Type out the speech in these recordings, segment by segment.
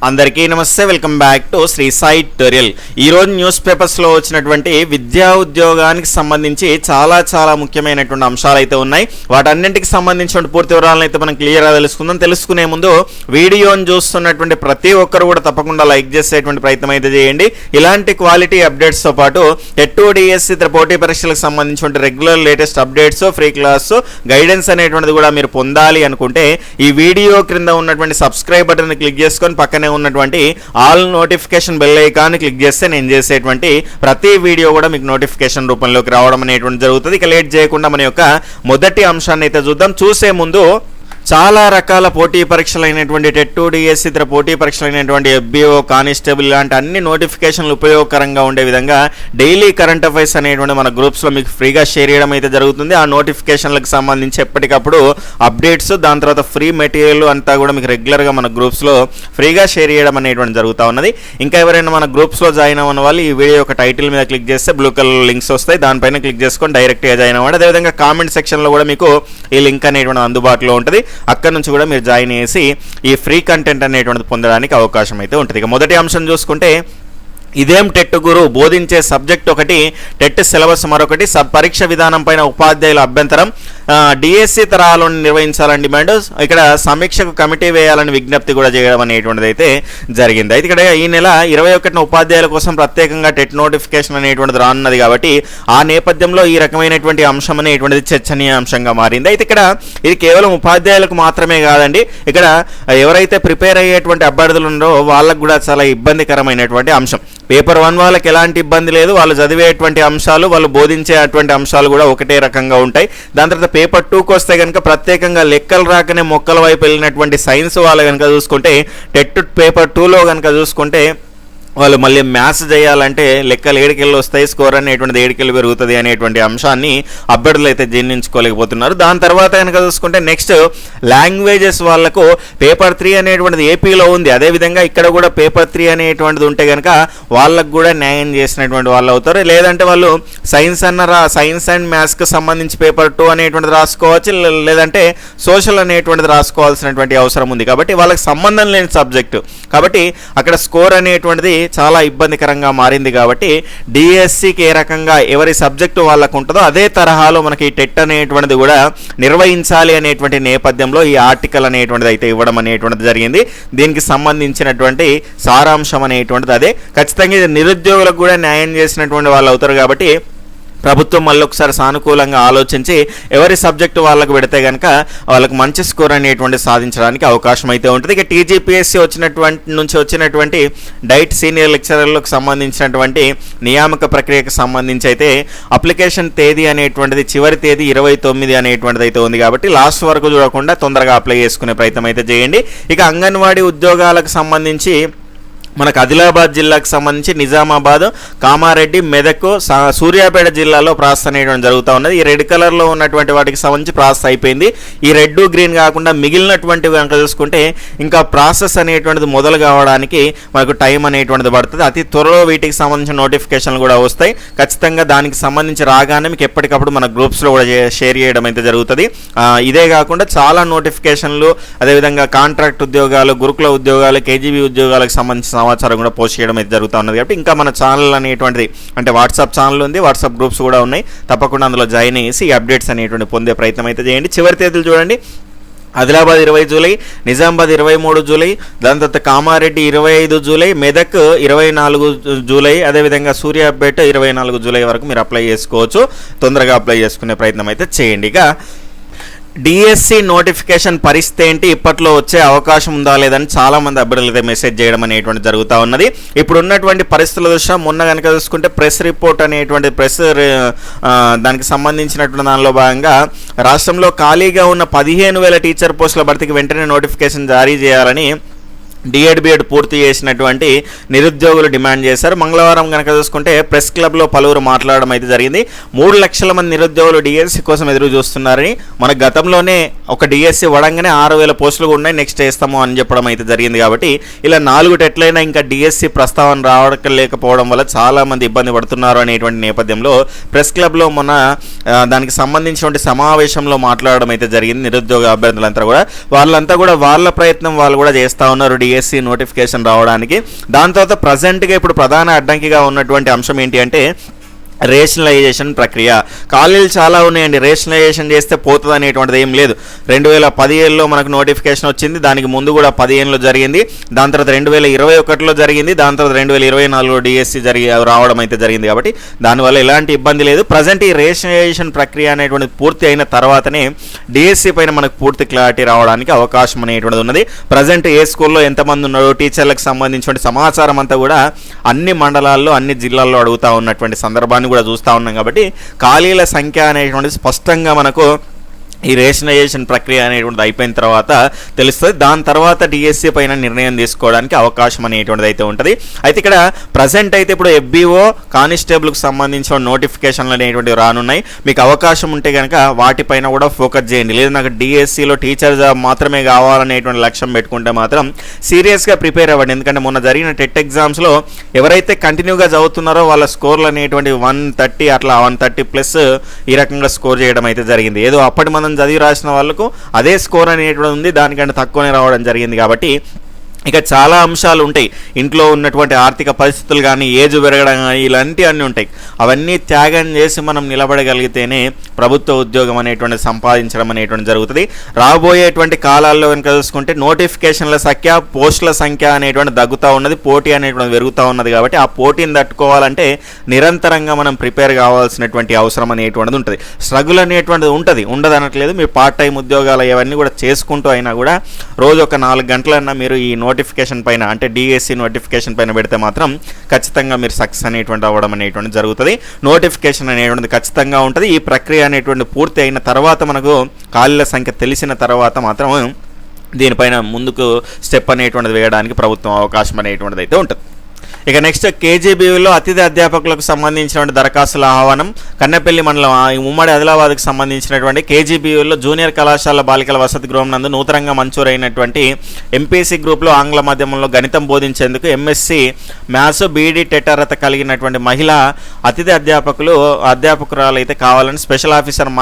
అందరికీ నమస్తే, welcome back to Shri Sai tutorial. ఈరోజు న్యూస్ పేపర్స్లో వచ్చినటువంటి విద్యా ఉద్యోగానికి సంబంధించి చాలా ముఖ్యమైనటువంటి అంశాలు అయితే ఉన్నాయి. వాటన్నింటికి సంబంధించిన పూర్తి వివరాలను అయితే మనం క్లియర్గా తెలుసుకుందాం. తెలుసుకునే ముందు వీడియోని చూస్తున్నటువంటి ప్రతి ఒక్కరు కూడా తప్పకుండా లైక్ చేసేటువంటి ప్రయత్నం అయితే చేయండి. ఇలాంటి క్వాలిటీ అప్డేట్స్తో పాటు టెట్ డిఎస్సి ఇతర పోటీ పరీక్షలకు సంబంధించిన regular latest updates, free class guidance అనేటువంటిది కూడా మీరు పొందాలి అనుకుంటే ఈ వీడియో క్రింద ఉన్నటువంటి సబ్స్క్రైబ్ బటన్ క్లిక్ చేసుకొని పక్కనే ఉన్నటువంటి all notification bell icon click చేస్తే నేను చేసేటువంటి ప్రతి వీడియో కూడా మీకు నోటిఫికేషన్ రూపంలోకి రావడం అనేటువంటి జరుగుతుంది. ఇక లేట్ చేయకుండా మన యొక్క మొదటి అంశాన్ని అయితే చూద్దాం. చూసే ముందు చాలా రకాల పోటీ పరీక్షలు అయినటువంటి టెట్ డిఎస్సి ఇతర పోటీ పరీక్షలు అయినటువంటి ఎఫ్బిఓ, కానిస్టేబుల్ లాంటి అన్ని నోటిఫికేషన్లు ఉపయోగకరంగా ఉండే విధంగా డైలీ కరెంట్ అఫైర్స్ అనేటువంటి మన గ్రూప్స్లో మీకు ఫ్రీగా షేర్ చేయడం అయితే జరుగుతుంది. ఆ నోటిఫికేషన్లకు సంబంధించి ఎప్పటికప్పుడు అప్డేట్స్, దాని తర్వాత ఫ్రీ మెటీరియల్ అంతా కూడా మీకు రెగ్యులర్గా మన గ్రూప్స్లో ఫ్రీగా షేర్ చేయడం అనేటువంటి జరుగుతూ ఉన్నది. ఇంకా ఎవరైనా మన గ్రూప్స్లో జాయిన్ అవ్వని వాళ్ళు ఈ వీడియో యొక్క టైటిల్ మీద క్లిక్ చేస్తే బ్లూ కలర్ లింక్స్ వస్తాయి, దానిపైన క్లిక్ చేసుకొని డైరెక్ట్గా జాయిన్ అవ్వండి. అదేవిధంగా కామెంట్ సెక్షన్లో కూడా మీకు ఈ లింక్ అనేటువంటి అందుబాటులో ఉంటుంది. అక్కడ నుంచి కూడా మీరు జాయిన్ చేసి ఈ ఫ్రీ కంటెంట్ అనేటువంటిది పొందడానికి అవకాశం అయితే ఉంటుంది. ఇక మొదటి అంశం చూసుకుంటే, ఇదేం టెట్ గురు బోధించే సబ్జెక్ట్ ఒకటి, టెట్ సిలబస్ మరొకటి, పరీక్ష విధానం పైన ఉపాధ్యాయుల అభ్యంతరం, డిఎస్సి తరహాలను నిర్వహించాలని డిమాండ్, ఇక్కడ సమీక్షకు కమిటీ వేయాలని విజ్ఞప్తి కూడా చేయడం అనేటువంటిది అయితే జరిగింది. అయితే ఇక్కడ ఈ నెల 21న ఉపాధ్యాయుల కోసం ప్రత్యేకంగా టెట్ నోటిఫికేషన్ అనేటువంటిది రానున్నది కాబట్టి ఆ నేపథ్యంలో ఈ రకమైనటువంటి అంశం అనేటువంటిది చర్చనీయాంశంగా మారింది. అయితే ఇక్కడ ఇది కేవలం ఉపాధ్యాయులకు మాత్రమే కాదండి, ఇక్కడ ఎవరైతే ప్రిపేర్ అయ్యేటువంటి అభ్యర్థులు ఉన్నారో వాళ్ళకు కూడా చాలా ఇబ్బందికరమైనటువంటి అంశం. పేపర్ 1 వాళ్ళకి ఎలాంటి ఇబ్బంది లేదు, వాళ్ళు చదివేటువంటి అంశాలు, వాళ్ళు బోధించేటువంటి అంశాలు కూడా ఒకటే రకంగా ఉంటాయి. దాని తర్వాత పేపర్ 2కి వస్తే కనుక ప్రత్యేకంగా లెక్కలు రాకనే మొక్కల వైపు వెళ్ళినటువంటి సైన్స్ వాళ్ళు కనుక చూసుకుంటే, టెట్ పేపర్ 2లో కనుక చూసుకుంటే వాళ్ళు మళ్ళీ మ్యాథ్స్ చేయాలంటే లెక్కలు 7కెళ్ళి వస్తాయి, స్కోర్ అనేటువంటిది 7కెళ్ళి పెరుగుతుంది అనేటువంటి అంశాన్ని అభ్యర్థులు అయితే జీర్ణించుకోలేకపోతున్నారు. దాని తర్వాత కనుక చూసుకుంటే నెక్స్ట్ లాంగ్వేజెస్ వాళ్ళకు పేపర్ 3 అనేటువంటిది ఏపీలో ఉంది. అదేవిధంగా ఇక్కడ కూడా పేపర్ 3 అనేటువంటిది ఉంటే కనుక వాళ్ళకు కూడా న్యాయం చేసినటువంటి వాళ్ళు అవుతారు. లేదంటే వాళ్ళు సైన్స్ అండ్ మ్యాథ్స్కి సంబంధించి పేపర్ 2 అనేటువంటిది రాసుకోవచ్చు, లేదంటే సోషల్ అనేటువంటిది రాసుకోవాల్సినటువంటి అవసరం ఉంది. కాబట్టి వాళ్ళకి సంబంధం లేని సబ్జెక్టు కాబట్టి అక్కడ స్కోర్ అనేటువంటిది చాలా ఇబ్బందికరంగా మారింది. కాబట్టి డిఎస్సికి ఏ రకంగా ఎవరి సబ్జెక్టు వాళ్ళకు ఉంటుందో అదే తరహాలో మనకి టెట్ అనేటువంటిది కూడా నిర్వహించాలి అనేటువంటి నేపథ్యంలో ఈ ఆర్టికల్ అనేటువంటిది అయితే ఇవ్వడం అనేటువంటిది జరిగింది. దీనికి సంబంధించినటువంటి సారాంశం అనేటువంటిది అదే. ఖచ్చితంగా ఇది నిరుద్యోగులకు కూడా న్యాయం చేసినటువంటి వాళ్ళు అవుతారు. కాబట్టి ప్రభుత్వం మళ్ళీ ఒకసారి సానుకూలంగా ఆలోచించి ఎవరి సబ్జెక్టు వాళ్ళకు పెడితే కనుక వాళ్ళకు మంచి స్కోర్ అనేటువంటి సాధించడానికి అవకాశం అయితే ఉంటుంది. ఇక టీజీపీఎస్సీ వచ్చినటువంటి డైట్ సీనియర్ లెక్చరర్లకు సంబంధించినటువంటి నియామక ప్రక్రియకు సంబంధించి అయితే అప్లికేషన్ తేదీ అనేటువంటిది చివరి తేదీ 29 అనేటువంటిది అయితే ఉంది. కాబట్టి లాస్ట్ వరకు చూడకుండా తొందరగా అప్లై చేసుకునే ప్రయత్నం అయితే చేయండి. ఇక అంగన్వాడీ ఉద్యోగాలకు సంబంధించి మనకు ఆదిలాబాద్ జిల్లాకు సంబంధించి నిజామాబాద్, కామారెడ్డి, మెదక్, సూర్యాపేట జిల్లాలో ప్రాసెస్ అనేటువంటి జరుగుతూ ఉన్నది. ఈ రెడ్ కలర్లో ఉన్నటువంటి వాటికి సంబంధించి ప్రాసెస్ అయిపోయింది. ఈ రెడ్, గ్రీన్ కాకుండా మిగిలినటువంటి కనుక చూసుకుంటే ఇంకా ప్రాసెస్ అనేటువంటిది మొదలు కావడానికి మనకు టైం అనేటువంటిది పడుతుంది. అతి త్వరలో వీటికి సంబంధించిన నోటిఫికేషన్లు కూడా వస్తాయి. ఖచ్చితంగా దానికి సంబంధించి రాగానే మీకు ఎప్పటికప్పుడు మన గ్రూప్స్లో కూడా షేర్ చేయడం అయితే జరుగుతుంది. ఇదే కాకుండా చాలా నోటిఫికేషన్లు, అదేవిధంగా కాంట్రాక్ట్ ఉద్యోగాలు, గురుకుల ఉద్యోగాలు, కేజీబీ ఉద్యోగాలకు సంబంధించిన సమాచారం కూడా పోస్ట్ చేయడం అయితే జరుగుతూ ఉన్నది. కాబట్టి ఇంకా మన ఛానల్ అనేటువంటిది అంటే వాట్సాప్ ఛానల్ ఉంది, వాట్సాప్ గ్రూప్స్ కూడా ఉన్నాయి. తప్పకుండా అందులో జాయిన్ చేసి ఈ అప్డేట్స్ అనేటువంటి పొందే ప్రయత్నం అయితే చేయండి. చివరి తేదీలు చూడండి, ఆదిలాబాద్ 20 జూలై, నిజామాబాద్ 23 జూలై, దాని తర్వాత కామారెడ్డి 25 జూలై, మెదక్ 24 జూలై, అదేవిధంగా సూర్యాపేట 24 జూలై వరకు మీరు అప్లై చేసుకోవచ్చు. తొందరగా అప్లై చేసుకునే ప్రయత్నం అయితే చేయండి. ఇక డిఎస్సి నోటిఫికేషన్ పరిస్థితి ఏంటి, ఇప్పట్లో వచ్చే అవకాశం ఉందా లేదని చాలామంది అభ్యర్థులు అయితే మెసేజ్ చేయడం అనేటువంటి జరుగుతూ ఉన్నది. ఇప్పుడు ఉన్నటువంటి పరిస్థితుల దృష్ట్యా మొన్న కనుక చూసుకుంటే ప్రెస్ రిపోర్ట్ అనేటువంటి దానికి సంబంధించినటువంటి దానిలో భాగంగా రాష్ట్రంలో ఖాళీగా ఉన్న 15,000 టీచర్ పోస్టుల భర్తీకి వెంటనే నోటిఫికేషన్ జారీ చేయాలని డిఎడ్ బిఎడ్ పూర్తి చేసినటువంటి నిరుద్యోగులు డిమాండ్ చేశారు. మంగళవారం కనుక చూసుకుంటే ప్రెస్ క్లబ్లో పలువురు మాట్లాడడం అయితే జరిగింది. 3 లక్షల మంది నిరుద్యోగులు డిఎస్సి కోసం ఎదురు చూస్తున్నారని, మన గతంలోనే ఒక డిఎస్సి వడంగానే 6,000 పోస్టులు ఉన్నాయి, నెక్స్ట్ వేస్తాము అని చెప్పడం అయితే జరిగింది. కాబట్టి ఇలా 4 టెట్లైనా ఇంకా డిఎస్సి ప్రస్తావన రావలేకపోవడం వల్ల చాలామంది ఇబ్బంది పడుతున్నారు అనేటువంటి నేపథ్యంలో ప్రెస్ క్లబ్లో మొన్న దానికి సంబంధించినటువంటి సమావేశంలో మాట్లాడడం అయితే జరిగింది. నిరుద్యోగ అభ్యర్థులంతా కూడా వాళ్ళ ప్రయత్నం వాళ్ళు కూడా చేస్తూ ఉన్నారు. డిఎస్సి నోటిఫికేషన్ రావడానికి. దాని తర్వాత ప్రజెంట్గా ఇప్పుడు ప్రధాన అడ్డంకిగా ఉన్నటువంటి అంశం ఏంటి అంటే రేషనలైజేషన్ ప్రక్రియ. ఖాళీలు చాలా ఉన్నాయండి. రేషనలైజేషన్ చేస్తే పోతుంది అనేటువంటిది ఏం లేదు. 2017లో మనకు నోటిఫికేషన్ వచ్చింది, దానికి ముందు కూడా 15లో జరిగింది, దాని తర్వాత 2021లో జరిగింది, దాని తర్వాత 2024లో డిఎస్సి రావడం అయితే జరిగింది. కాబట్టి దానివల్ల ఎలాంటి ఇబ్బంది లేదు. ప్రజెంట్ ఈ రేషనలైజేషన్ ప్రక్రియ అనేటువంటిది పూర్తి అయిన తర్వాతనే డిఎస్సి పైన మనకు పూర్తి క్లారిటీ రావడానికి అవకాశం అనేటువంటిది ఉన్నది. ప్రజెంట్ ఏ స్కూల్లో ఎంతమంది ఉన్నారో టీచర్లకు సంబంధించిన సమాచారం అంతా కూడా అన్ని మండలాల్లో అన్ని జిల్లాల్లో అడుగుతూ ఉన్నటువంటి సందర్భాన్ని కూడా చూస్తూ ఉన్నాం. కాబట్టి ఖాళీల సంఖ్య అనేటువంటిది స్పష్టంగా మనకు ఈ రేషనలైజేషన్ ప్రక్రియ అనేటువంటిది అయిపోయిన తర్వాత తెలుస్తుంది. దాని తర్వాత డిఎస్సి పైన నిర్ణయం తీసుకోవడానికి అవకాశం అనేటువంటిది అయితే ఉంటుంది. అయితే ఇక్కడ ప్రజెంట్ అయితే ఇప్పుడు ఎఫ్బిఓ కానిస్టేబుల్కి సంబంధించిన నోటిఫికేషన్లు అనేటువంటివి రానున్నాయి. మీకు అవకాశం ఉంటే కనుక వాటిపైన కూడా ఫోకస్ చేయండి. లేదు నాకు డిఎస్సిలో టీచర్ జాబ్ మాత్రమే కావాలనేటువంటి లక్ష్యం పెట్టుకుంటే మాత్రం సీరియస్గా ప్రిపేర్ అవ్వండి. ఎందుకంటే మొన్న జరిగిన టెట్ ఎగ్జామ్స్లో ఎవరైతే కంటిన్యూగా చదువుతున్నారో వాళ్ళ స్కోర్లు అనేటువంటి 130 అట్లా 130+ ఈ రకంగా స్కోర్ చేయడం అయితే జరిగింది. ఏదో అప్పటి మనం చదివి రాసిన వాళ్ళకు అదే స్కోర్ అనేటువంటి ఉంది, దానికంటే తక్కువనే రావడం జరిగింది. కాబట్టి ఇక చాలా అంశాలు ఉంటాయి. ఇంట్లో ఉన్నటువంటి ఆర్థిక పరిస్థితులు కానీ, ఏజ్ పెరగడం కానీ, ఇలాంటివన్నీ ఉంటాయి. అవన్నీ త్యాగం చేసి మనం నిలబడగలిగితేనే ప్రభుత్వ ఉద్యోగం అనేటువంటి సంపాదించడం అనేటువంటి జరుగుతుంది. రాబోయేటువంటి కాలాల్లో కనుక చూసుకుంటే నోటిఫికేషన్ల సంఖ్య, పోస్టుల సంఖ్య అనేటువంటి తగ్గుతూ ఉన్నది, పోటీ అనేటువంటి పెరుగుతూ ఉన్నది. కాబట్టి ఆ పోటీని తట్టుకోవాలంటే నిరంతరంగా మనం ప్రిపేర్ కావాల్సినటువంటి అవసరం అనేటువంటిది ఉంటుంది. స్ట్రగుల్ అనేటువంటిది ఉంటుంది, ఉండదు అనట్లేదు. మీరు పార్ట్ టైం ఉద్యోగాలు ఇవన్నీ కూడా చేసుకుంటూ అయినా కూడా రోజు ఒక 4 గంటలన్నా మీరు ఈ నోటిఫికేషన్ పైన అంటే డిఎస్సి నోటిఫికేషన్ పైన పెడితే మాత్రం ఖచ్చితంగా మీరు సక్సెస్ అనేటువంటి అవ్వడం అనేటువంటి జరుగుతుంది. నోటిఫికేషన్ అనేటువంటిది ఖచ్చితంగా ఉంటుంది. ఈ ప్రక్రియ అనేటువంటి పూర్తి అయిన తర్వాత మనకు ఖాళీల సంఖ్య తెలిసిన తర్వాత మాత్రం దీనిపైన ముందుకు స్టెప్ అనేటువంటిది వేయడానికి ప్రభుత్వం అవకాశం అనేటువంటిది అయితే ఉంటుంది. ఇక నెక్స్ట్ కేజీబీవీలో అతిథి అధ్యాపకులకు సంబంధించినటువంటి దరఖాస్తుల ఆహ్వానం. కన్నెపల్లి మండలం ఉమ్మడి ఆదిలాబాద్కి సంబంధించినటువంటి కేజీబీవీలో జూనియర్ కళాశాల బాలికల వసతి గృహం నందు నూతనంగా మంజూరైనటువంటి ఎంపీసీ గ్రూప్లో ఆంగ్ల మాధ్యమంలో గణితం బోధించేందుకు ఎంఎస్సి మ్యాథ్స్ బీఈడీ టెట్ అర్హత కలిగినటువంటి మహిళా అతిథి అధ్యాపకురాలు అయితే కావాలని స్పెషల్ ఆఫీసర్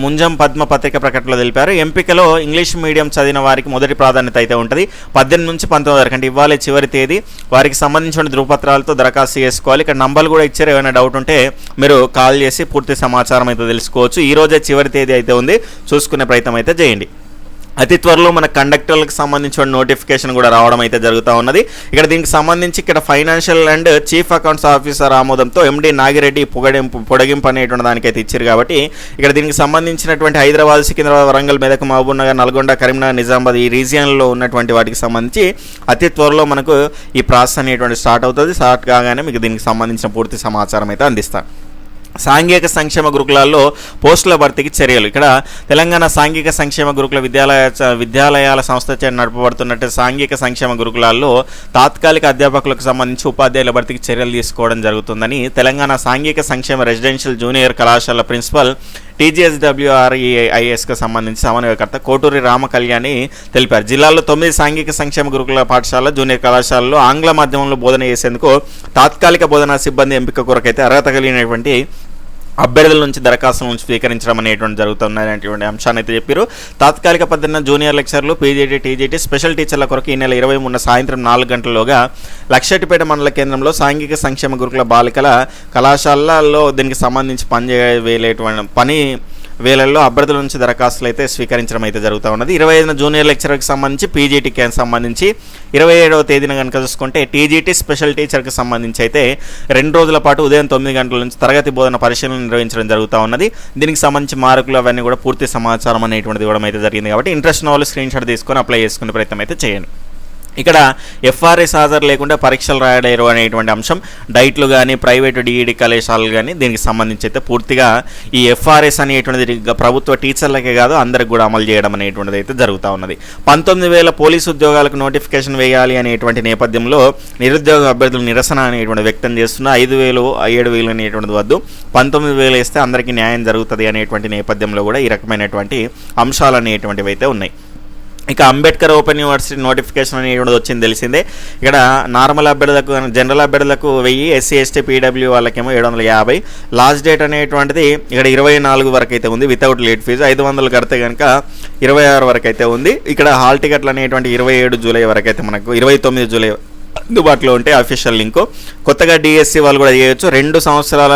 ముంజం పద్మ పత్రిక ప్రకటనలో తెలిపారు. ఎంపికలో ఇంగ్లీష్ మీడియం చదివిన వారికి మొదటి ప్రాధాన్యత అయితే ఉంటుంది. 18 నుంచి 19 వరకు అంటే ఇవ్వాలి చివరి తేదీ. వారికి సంబంధించిన ధృవపత్రాలతో దరఖాస్తు చేసుకోవాలి. ఇక్కడ నంబర్లు కూడా ఇచ్చారు. ఏమైనా డౌట్ ఉంటే మీరు కాల్ చేసి పూర్తి సమాచారం అయితే తెలుసుకోవచ్చు. ఈ రోజే చివరి తేదీ అయితే ఉంది, చూసుకునే ప్రయత్నం అయితే చేయండి. అతి త్వరలో మన కండక్టర్లకు సంబంధించిన నోటిఫికేషన్ కూడా రావడం అయితే జరుగుతూ ఉన్నది. ఇక్కడ దీనికి సంబంధించి ఇక్కడ financial and chief accounts officer ఆమోదంతో ఎండి నాగిరెడ్డి పొడిగింపు అనేటువంటి దానికైతే ఇచ్చారు. కాబట్టి ఇక్కడ దీనికి సంబంధించినటువంటి హైదరాబాద్, సికింద్రాబాద్, వరంగల్, మెదక్, మహబూబ్ నగర్, నల్గొండ, కరీంనగర్, నిజామాబాద్ ఈ రీజియన్లో ఉన్నటువంటి వాటికి సంబంధించి అతి త్వరలో మనకు ఈ ప్రాసెస్ అనేటువంటి స్టార్ట్ అవుతుంది. స్టార్ట్ కాగానే మీకు దీనికి సంబంధించిన పూర్తి సమాచారం అయితే అందిస్తాను. సాంఘిక సంక్షేమ గురుకులాల్లో పోస్టుల భర్తీకి చర్యలు. ఇక్కడ తెలంగాణ సాంఘిక సంక్షేమ గురుకుల విద్యాలయాల సంస్థచే నడపబడుతున్నట్టు సాంఘిక సంక్షేమ గురుకులాల్లో తాత్కాలిక అధ్యాపకులకు సంబంధించి ఉపాధ్యాయుల భర్తీకి చర్యలు తీసుకోవడం జరుగుతుందని తెలంగాణ సాంఘిక సంక్షేమ రెసిడెన్షియల్ జూనియర్ కళాశాల ప్రిన్సిపల్ TGSWREISకు సంబంధించి సమన్వయకర్త కోటూరి రామకళ్యాణి తెలిపారు. జిల్లాలో 9 సాంఘిక సంక్షేమ గురుకుల పాఠశాల, జూనియర్ కళాశాలలో ఆంగ్ల మాధ్యమంలో బోధన చేసేందుకు తాత్కాలిక బోధనా సిబ్బంది ఎంపిక కొరకైతే అర్హత కలిగినటువంటి అభ్యర్థుల నుంచి దరఖాస్తులను స్వీకరించడం అనేటువంటి జరుగుతున్నటువంటి అంశాన్ని అయితే చెప్పారు. తాత్కాలిక పద్ధతిన జూనియర్ లెక్చర్లు, పీజీటీ, టీజీటీ, స్పెషల్ టీచర్ల కొరకు ఈ నెల 23 సాయంత్రం 4 గంటల్లోగా లక్షటిపేట మండల కేంద్రంలో సాంఘిక సంక్షేమ గురుకుల బాలికల కళాశాలలో దీనికి సంబంధించి పని వేళల్లో అభ్యర్థుల నుంచి దరఖాస్తులు అయితే స్వీకరించడం అయితే జరుగుతూ ఉన్నది. 25న జూనియర్ లెక్చరర్కి సంబంధించి, పీజీటీకి సంబంధించి, 27వ తేదీన కనుక చూసుకుంటే టీజీటీ స్పెషల్ టీచర్కి సంబంధించి అయితే 2 రోజుల పాటు ఉదయం 9 గంటల నుంచి తరగతి బోధన పరిశీలన నిర్వహించడం జరుగుతూ ఉన్నది. దీనికి సంబంధించి మార్కులు అవన్నీ కూడా పూర్తి సమాచారం అనేటువంటిది ఇవ్వడం అయితే జరిగింది. కాబట్టి ఇంట్రెస్ట్ ఉన్న వాళ్ళు స్క్రీన్ షాట్ తీసుకొని అప్లై చేసుకునే ప్రయత్నం అయితే చేయండి. ఇక్కడ ఎఫ్ఆర్ఎస్ హాజరు లేకుండా పరీక్షలు రాయలేరు అనేటువంటి అంశం డైట్లు కానీ, ప్రైవేటు డిఈడి కళాశాలలు కానీ దీనికి సంబంధించి అయితే పూర్తిగా ఈ ఎఫ్ఆర్ఎస్ అనేటువంటిది ప్రభుత్వ టీచర్లకే కాదు అందరికి కూడా అమలు చేయడం అనేటువంటిది అయితే జరుగుతూ ఉన్నది. 19,000 పోలీసు ఉద్యోగాలకు నోటిఫికేషన్ వేయాలి అనేటువంటి నేపథ్యంలో నిరుద్యోగ అభ్యర్థులు నిరసన అనేటువంటి వ్యక్తం చేస్తున్న 5,000, 7,000 అనేటువంటిది వద్దు, 19,000 వేస్తే అందరికీ న్యాయం జరుగుతుంది అనేటువంటి నేపథ్యంలో కూడా ఈ రకమైనటువంటి అంశాలు అనేటువంటివి అయితే ఉన్నాయి. ఇక అంబేద్కర్ ఓపెన్ యూనివర్సిటీ నోటిఫికేషన్ అనేది వచ్చింది తెలిసిందే. ఇక్కడ నార్మల్ అభ్యర్థులకు, జనరల్ అభ్యర్థులకు 1000, ఎస్సీ ఎస్టీ పీడబ్ల్యూ వాళ్ళకేమో 750. లాస్ట్ డేట్ అనేటువంటిది ఇక్కడ 24 వరకు అయితే ఉంది వితౌట్ లేట్ ఫీజు. 500 కడితే కనుక 26 వరకు అయితే ఉంది. ఇక్కడ హాల్ టికెట్లు అనేటువంటి 27 జూలై వరకు అయితే మనకు 29 జూలై అందుబాటులో ఉంటే అఫీషియల్ లింకు. కొత్తగా డిఎస్సి వాళ్ళు కూడా చేయొచ్చు. 2 సంవత్సరాల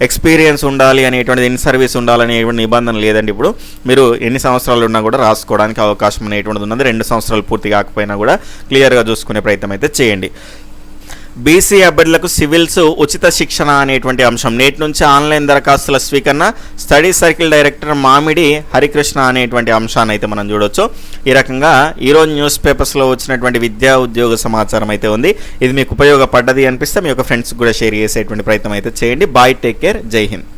ఎక్స్పీరియన్స్ ఉండాలి అనేటువంటిది, ఇన్ సర్వీస్ ఉండాలనేటువంటి నిబంధన లేదండి. ఇప్పుడు మీరు ఎన్ని సంవత్సరాలు ఉన్నా కూడా రాసుకోవడానికి అవకాశం అనేటువంటిది ఉన్నది. 2 సంవత్సరాలు పూర్తి కాకపోయినా కూడా క్లియర్గా చూసుకునే ప్రయత్నం అయితే చేయండి. బీసీ అభ్యర్థులకు సివిల్స్ ఉచిత శిక్షణ అనేటువంటి అంశం. నేటి నుంచి ఆన్లైన్ దరఖాస్తుల స్వీకరణ. స్టడీ సర్కిల్ డైరెక్టర్ మామిడి హరికృష్ణ అనేటువంటి అంశాన్ని అయితే మనం చూడొచ్చు. ఈ రకంగా ఈరోజు న్యూస్ పేపర్స్లో వచ్చినటువంటి విద్యా ఉద్యోగ సమాచారం అయితే ఉంది. ఇది మీకు ఉపయోగపడ్డది అనిపిస్తే మీ యొక్క ఫ్రెండ్స్కి కూడా షేర్ చేసేటువంటి ప్రయత్నం అయితే చేయండి. బాయ్, టేక్ కేర్, జై హింద్.